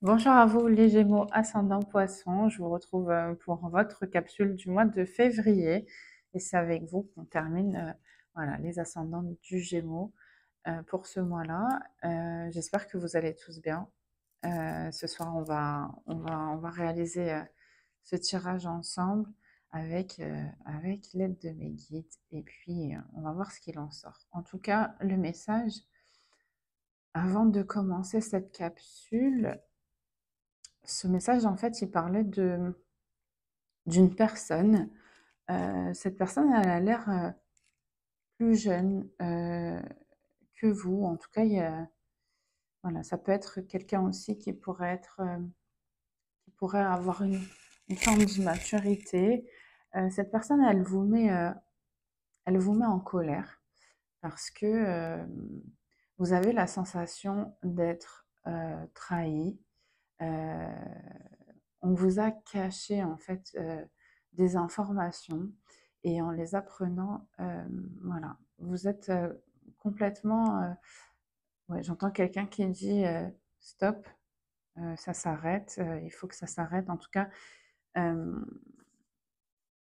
Bonjour à vous les Gémeaux ascendant Poisson, je vous retrouve pour votre capsule du mois de février et c'est avec vous qu'on termine voilà, les ascendants du Gémeaux pour ce mois-là. J'espère que vous allez tous bien. Ce soir on va réaliser ce tirage ensemble avec l'aide de mes guides et puis on va voir ce qu'il en sort. En tout cas, le message, avant de commencer cette capsule, ce message, en fait, il parlait d'une personne. Cette personne, elle a l'air plus jeune que vous. En tout cas, voilà, ça peut être quelqu'un aussi qui pourrait avoir une forme d'immaturité. Cette personne, elle vous met en colère parce que vous avez la sensation d'être trahi. Euh, on vous a caché en fait des informations et en les apprenant, voilà, vous êtes complètement. Ouais, j'entends quelqu'un qui dit stop, ça s'arrête, il faut que ça s'arrête. En tout cas, euh,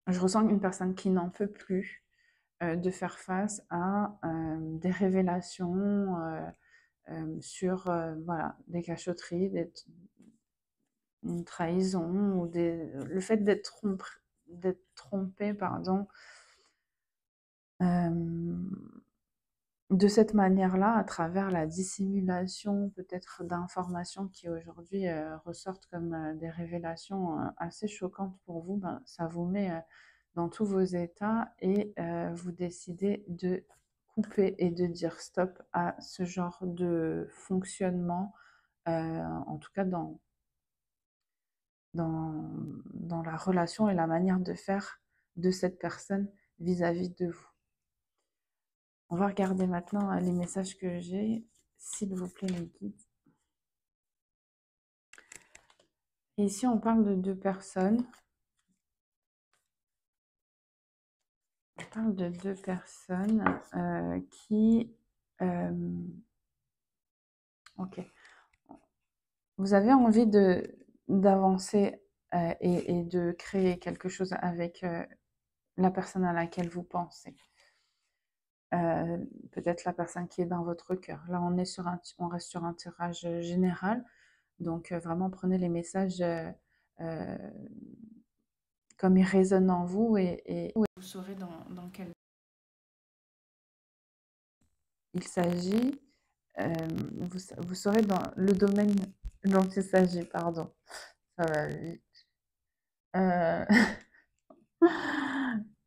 je ressens une personne qui n'en peut plus de faire face à des révélations sur voilà, des cachotteries, une trahison ou le fait d'être trompé, pardon, de cette manière-là, à travers la dissimulation peut-être d'informations qui aujourd'hui ressortent comme des révélations assez choquantes pour vous, ben, ça vous met dans tous vos états et vous décidez de couper et de dire stop à ce genre de fonctionnement, en tout cas dans, dans la relation et la manière de faire de cette personne vis-à-vis de vous. On va regarder maintenant les messages que j'ai, s'il vous plaît, les guides. Et ici, on parle de deux personnes. On parle de deux personnes qui... ok. Vous avez envie d'avancer et de créer quelque chose avec la personne à laquelle vous pensez. Peut-être la personne qui est dans votre cœur. Là, on reste sur un tirage général. Donc, vraiment, prenez les messages comme ils résonnent en vous et vous saurez dans quel il s'agit. Vous saurez dans le domaine dont il s'agit, pardon. Ça va vite. Euh,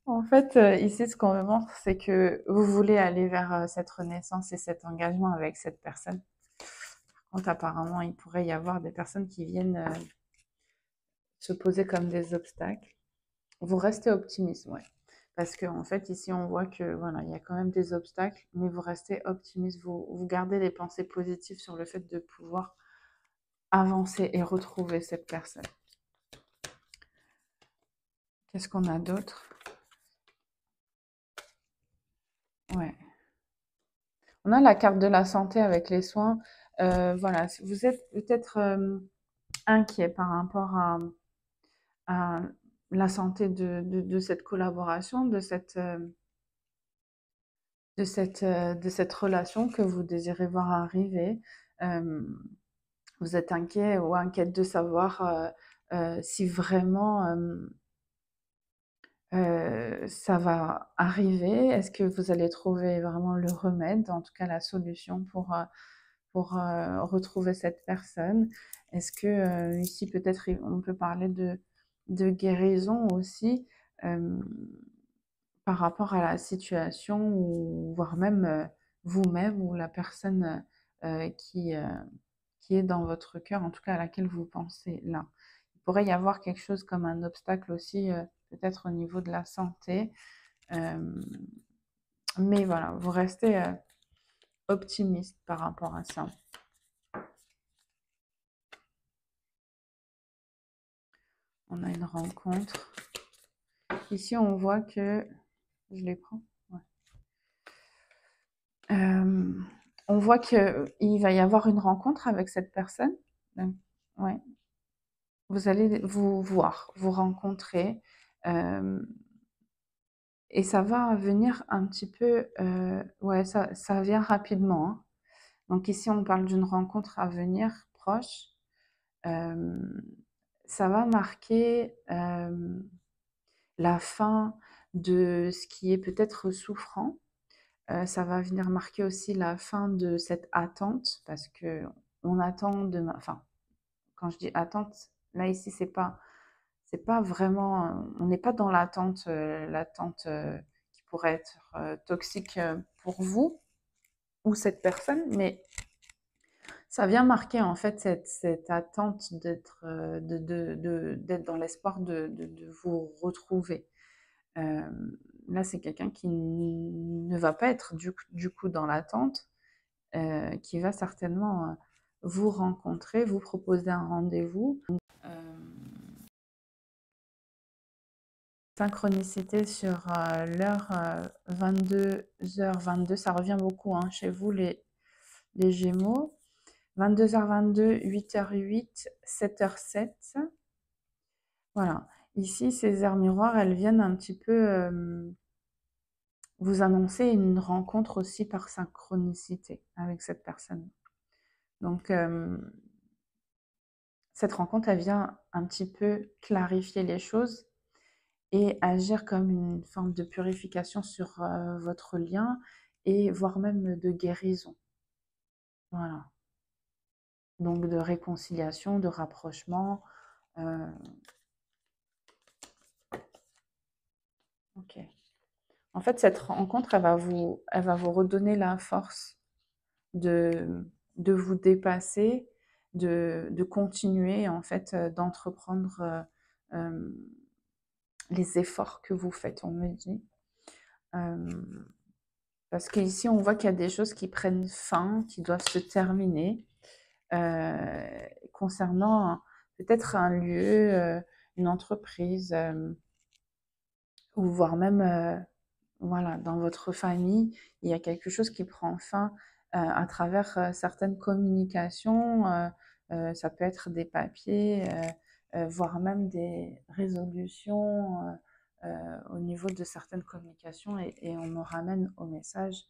En fait, ici, ce qu'on me montre, c'est que vous voulez aller vers cette renaissance et cet engagement avec cette personne. Par contre, apparemment, il pourrait y avoir des personnes qui viennent se poser comme des obstacles. Vous restez optimiste, ouais. Parce que en fait, ici, on voit que voilà, il y a quand même des obstacles, mais vous restez optimiste. Vous gardez les pensées positives sur le fait de pouvoir avancer et retrouver cette personne. Qu'est-ce qu'on a d'autre? Ouais. On a la carte de la santé avec les soins. Voilà, vous êtes peut-être inquiet par rapport à la santé de cette collaboration, de cette relation que vous désirez voir arriver. Vous êtes inquiet ou inquiète de savoir si vraiment ça va arriver. Est-ce que vous allez trouver vraiment le remède, en tout cas la solution pour retrouver cette personne? Est-ce que ici peut-être on peut parler de guérison aussi par rapport à la situation ou voire même vous-même ou la personne qui est dans votre cœur, en tout cas à laquelle vous pensez là. Il pourrait y avoir quelque chose comme un obstacle aussi, peut-être au niveau de la santé. Mais voilà, vous restez optimiste par rapport à ça. On a une rencontre. Ici, on voit que... Je les prends. Ouais. On voit qu'il va y avoir une rencontre avec cette personne. Ouais. Vous allez vous voir, vous rencontrer, hem et ça va venir un petit peu, ouais, ça vient rapidement, hein. Donc ici, on parle d'une rencontre à venir proche. Hem, Ça va marquer, la fin de ce qui est peut-être souffrant. Ça va venir marquer aussi la fin de cette attente parce qu'on attend de ma enfin, quand je dis attente, là, ici, c'est pas vraiment, on n'est pas dans l'attente, qui pourrait être, toxique, pour vous ou cette personne, mais ça vient marquer en fait cette attente d'être, d'être dans l'espoir de vous retrouver. Là, c'est quelqu'un qui ne va pas être du coup dans l'attente, qui va certainement, vous rencontrer, vous proposer un rendez-vous. Synchronicité sur, l'heure, 22h22, ça revient beaucoup, hein, chez vous les Gémeaux. 22h22, 8h08, 7h07. Voilà. Ici, ces heures miroirs, elles viennent un petit peu, vous annoncer une rencontre aussi par synchronicité avec cette personne. Donc, cette rencontre, elle vient un petit peu clarifier les choses et agir comme une forme de purification sur, votre lien et voire même de guérison. Voilà. Donc de réconciliation, de rapprochement, heu, OK. En fait, cette rencontre, elle va vous redonner la force de vous dépasser, de continuer en fait, d'entreprendre, les efforts que vous faites, on me dit. Hem, Parce qu'ici, on voit qu'il y a des choses qui prennent fin, qui doivent se terminer, concernant peut-être un lieu, une entreprise, ou voire même, voilà, dans votre famille, il y a quelque chose qui prend fin, à travers, certaines communications, ça peut être des papiers, voire même des résolutions, au niveau de certaines communications et on me ramène au message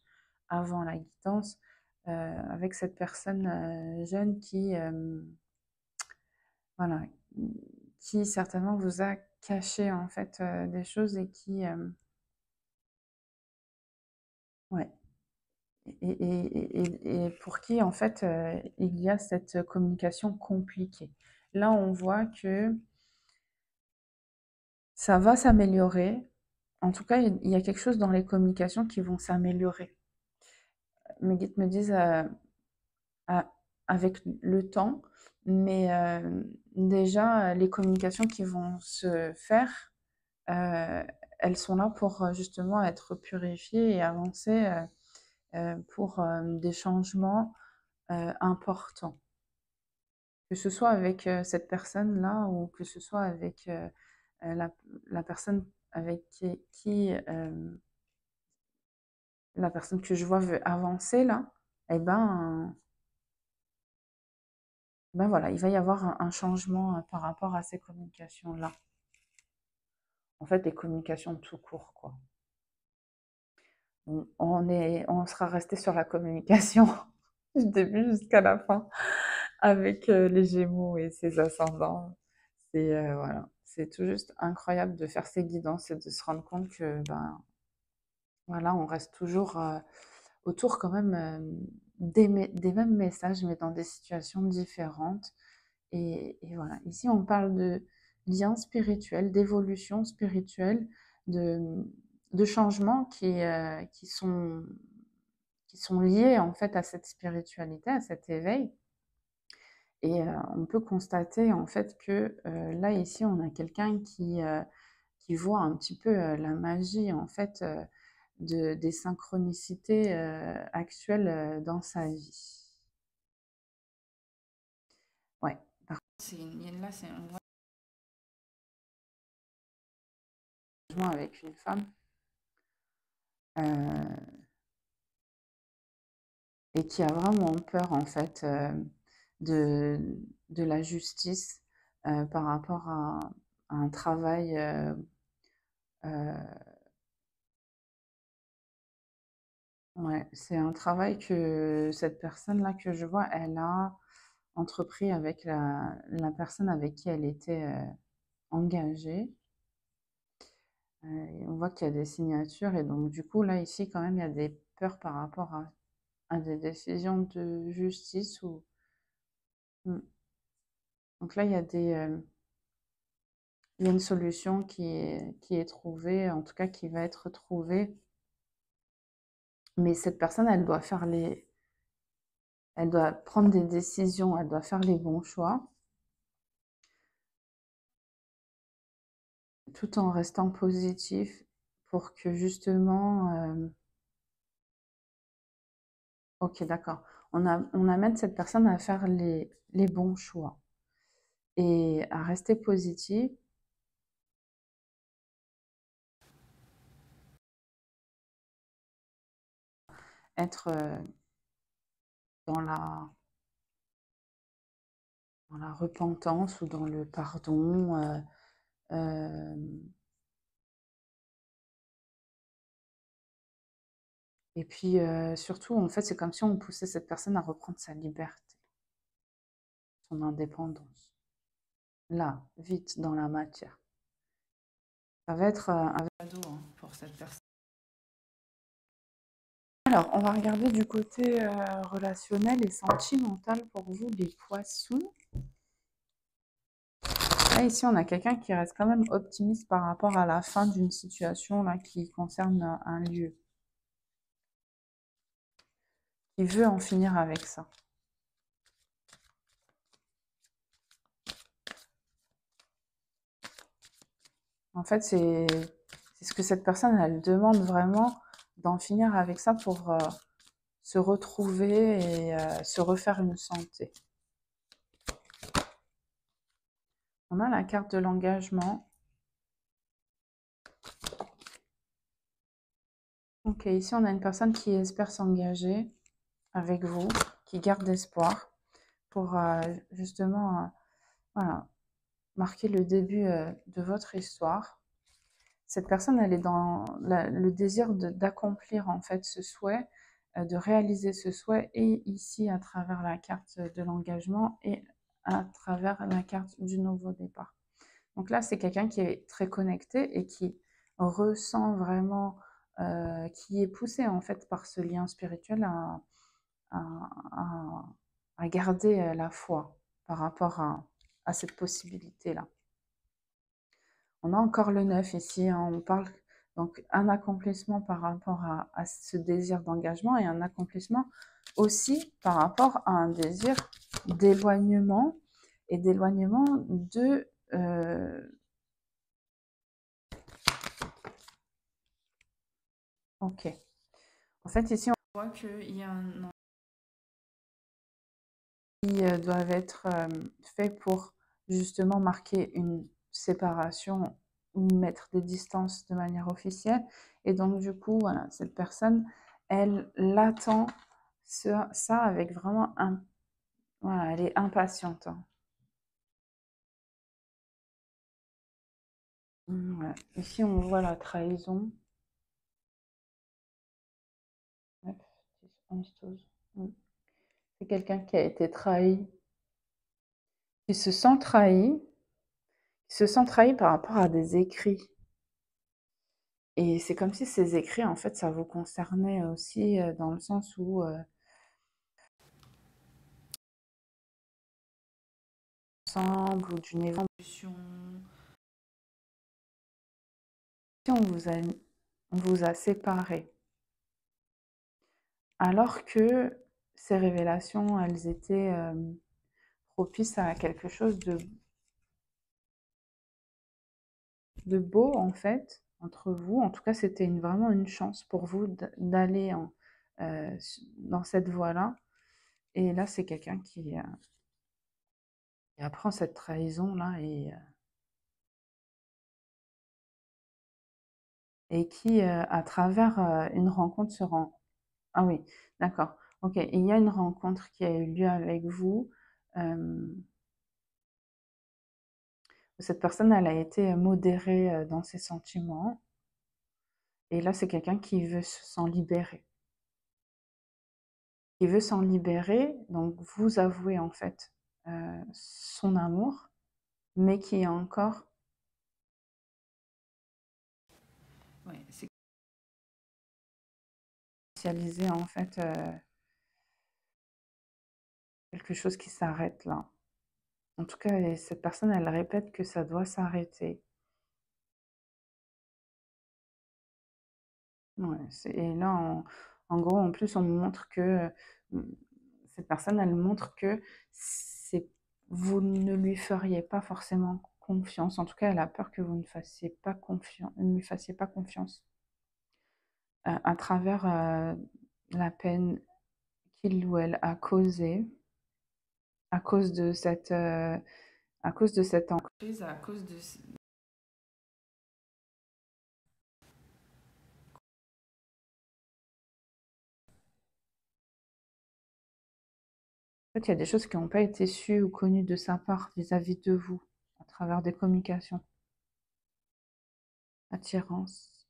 avant la guidance, avec cette personne, jeune qui, voilà, qui certainement vous a caché en fait, des choses et qui, ouais. Et pour qui, en fait, il y a cette communication compliquée. Là, on voit que ça va s'améliorer. En tout cas, il y a quelque chose dans les communications qui vont s'améliorer. Mes guides me disent, a avec le temps, mais déjà, les communications qui vont se faire, elles sont là pour, justement être purifiées et avancer, pour, des changements, importants. Que ce soit avec, cette personne-là ou que ce soit avec, la personne avec la personne que je vois veut avancer là, et ben voilà, il va y avoir un changement, par rapport à ces communications-là. En fait, les communications tout court, quoi. On sera resté sur la communication du début jusqu'à la fin avec, les Gémeaux et ses ascendants. C'est, voilà, c'est tout juste incroyable de faire ces guidances et de se rendre compte que, ben, voilà, on reste toujours, autour quand même, des mêmes messages, mais dans des situations différentes et voilà. Ici, on parle de liens spirituels, d'évolution spirituelle, de de changements qui sont liés, en fait, à cette spiritualité, à cet éveil et on peut constater, en fait, que, là, ici, on a quelqu'un qui voit un petit peu, la magie, en fait, des synchronicités, actuelles, dans sa vie. Ouais, par contre, là, on voit un engagement avec une femme, et qui a vraiment peur, en fait, de, de la justice par rapport à un travail. Euh, ouais, c'est un travail que cette personne-là que je vois, elle a entrepris avec la personne avec qui elle était engagée. Et on voit qu'il y a des signatures et donc du coup là ici quand même il y a des peurs par rapport à des décisions de justice ou mm. Donc là il y a une solution qui est trouvée, en tout cas qui va être trouvée, mais cette personne elle doit prendre des décisions, elle doit faire les bons choix tout en restant positif pour que justement ok d'accord on amène cette personne à faire les bons choix et à rester positif, être dans dans la repentance ou dans le pardon. Euh, et puis surtout, en fait, c'est comme si on poussait cette personne à reprendre sa liberté, son indépendance. Là, vite, dans la matière. Ça va être un cadeau hein, pour cette personne. Alors, on va regarder du côté relationnel et sentimental pour vous, les poissons. Là, ici, on a quelqu'un qui reste quand même optimiste par rapport à la fin d'une situation là, qui concerne un lieu. Qui veut en finir avec ça. En fait, c'est ce que cette personne, elle demande vraiment d'en finir avec ça pour se retrouver et se refaire une santé. On a la carte de l'engagement. Ok, ici on a une personne qui espère s'engager avec vous, qui garde espoir pour justement voilà, marquer le début de votre histoire. Cette personne, elle est dans le désir d'accomplir en fait ce souhait, de réaliser ce souhait, et ici à travers la carte de l'engagement et à travers la carte du nouveau départ. Donc là, c'est quelqu'un qui est très connecté et qui ressent vraiment, qui est poussé en fait par ce lien spirituel à, à- à garder la foi par rapport à cette possibilité-là. On a encore le 9 ici, hein, on parle donc un accomplissement par rapport à ce désir d'engagement et un accomplissement aussi par rapport à un désir d'éloignement et d'éloignement de... ok. En fait, ici, on voit qu'il y a un qui doivent être faits pour justement marquer une séparation ou mettre des distances de manière officielle. Et donc, du coup, voilà, cette personne, elle l'attend ça avec vraiment un... Voilà, elle est impatiente. Hein. Ouais. Ici, on voit la trahison. 9, 10, 11, 12. C'est quelqu'un qui a été trahi, qui se sent trahi, qui se sent trahi par rapport à des écrits. Et c'est comme si ces écrits, en fait, ça vous concernait aussi dans le sens où ensemble ou d'une évolution. Si on vous a séparés, alors que ces révélations, elles étaient propices à quelque chose de beau, en fait, entre vous. En tout cas, c'était vraiment une chance pour vous d'aller dans cette voie-là. Et là, c'est quelqu'un qui apprend cette trahison-là et qui, à travers une rencontre, se rend... Ah oui, d'accord. Ok, il y a une rencontre qui a eu lieu avec vous Cette personne, elle a été modérée dans ses sentiments. Et là, c'est quelqu'un qui veut s'en libérer. Qui veut s'en libérer, donc vous avouez en fait son amour, mais qui est encore... Ouais, c'est spécialisé en fait quelque chose qui s'arrête là. En tout cas, cette personne, elle répète que ça doit s'arrêter. Ouais, et là, en gros, en plus, on me montre que cette personne, elle montre que c'est, vous ne lui feriez pas forcément confiance. En tout cas, elle a peur que vous ne fassiez pas confiance, ne lui fassiez pas confiance à travers la peine qu'il ou elle a causée à cause de cette emprise, à cause de... En fait, il y a des choses qui n'ont pas été sues ou connues de sa part vis-à-vis de vous, à travers des communications. Attirance.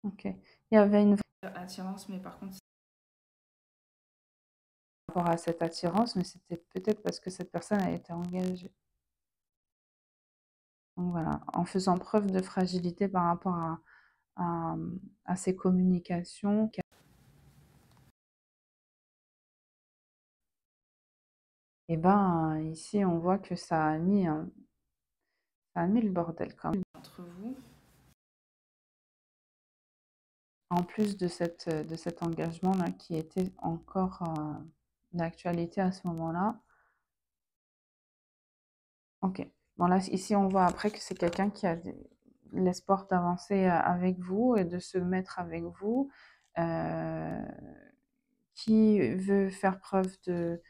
Ok. Il y avait une attirance, mais par contre, par rapport à cette attirance, mais c'était peut-être parce que cette personne a été engagée. Donc voilà, en faisant preuve de fragilité par rapport à ces communications. Et ben ici, on voit que ça a mis le bordel quand même entre vous. En plus de cet engagement-là qui était encore d'actualité à ce moment-là. Ok. Bon là, ici, on voit après que c'est quelqu'un qui a l'espoir d'avancer avec vous et de se mettre avec vous, qui veut faire preuve de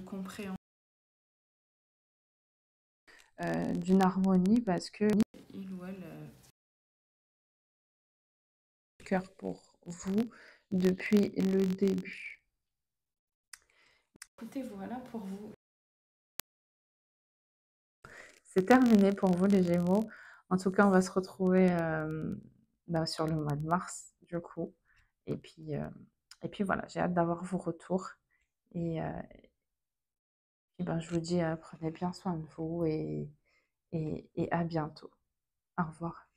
compréhension, d'une harmonie parce que il ou elle cœur pour vous depuis le début. Écoutez, voilà pour vous. C'est terminé pour vous les Gémeaux. En tout cas, on va se retrouver sur le mois de mars, du coup. Et puis voilà, j'ai hâte d'avoir vos retours. Et ben, je vous dis, prenez bien soin de vous et à bientôt. Au revoir.